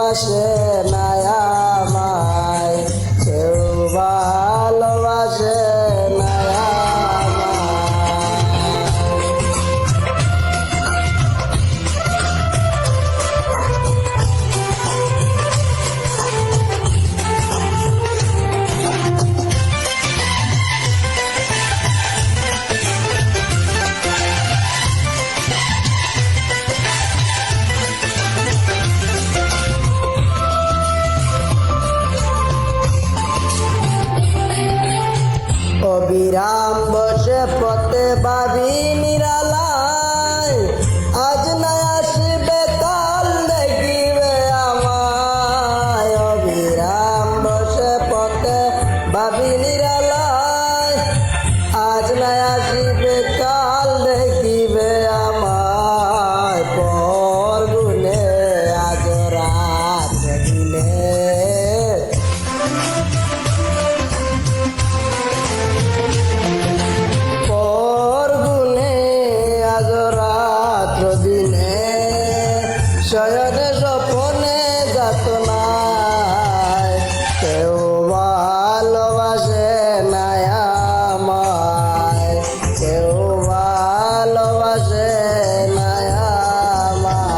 ভালোবাসে না আমায়, কেউ ভালোবাসে না অবিরাম বসে পথে ভাবি নিরালায়, আজ না আসবে কাল দেখিবে আমায়। অবিরাম বসে পথে ভাবি নিরালায়, আজ না আসবে কাল দেখিবে আমায়। পর গুনে আজ রাত দিনে, শয়নে স্বপনে যাত নাই, কেউ ভালোবাসে না আমায়, কেউ ভালোবাসে না আমায়।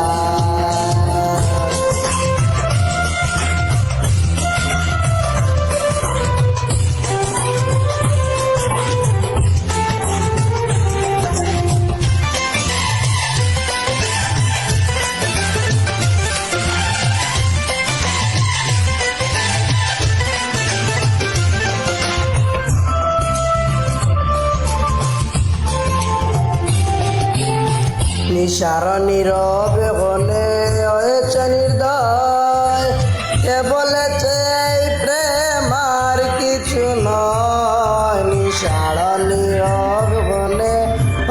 নিশার নীরবে বলে হয়েছে নির্দয়, কে বলেছে এই প্রেম আর কিছু নয়। নিশার নীরবে বলে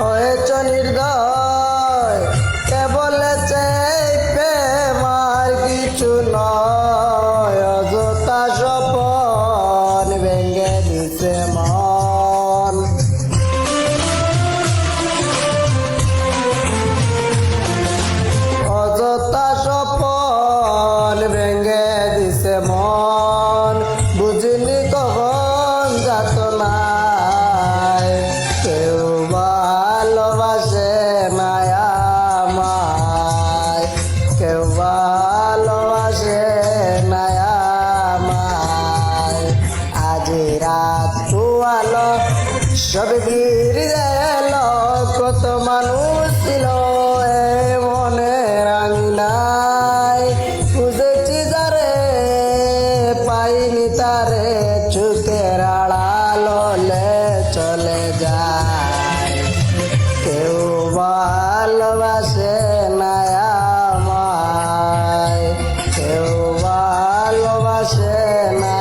হয়েছে নির্দয়, কে বলেছে এই প্রেম আর কিছু নয়। অযথা স্বপন ভেঙে দিছে মন, ভেঙে দিছে মন। বুঝিনি কখন যাত নাই, কেউ ভালোবাসে না আমায়, কেউ ভালোবাসে না আমায়। আজ রাত পোয়ালো সব গিরি গেল, কত মানুষ ছিল এ মনের আঙিনায়। খুঁজেছি যারে পাইনি তারে, চোখের আড়াল হলে চলে যায়। কেউ ভালোবাসে না আমায়, কেউ ভালোবাসে না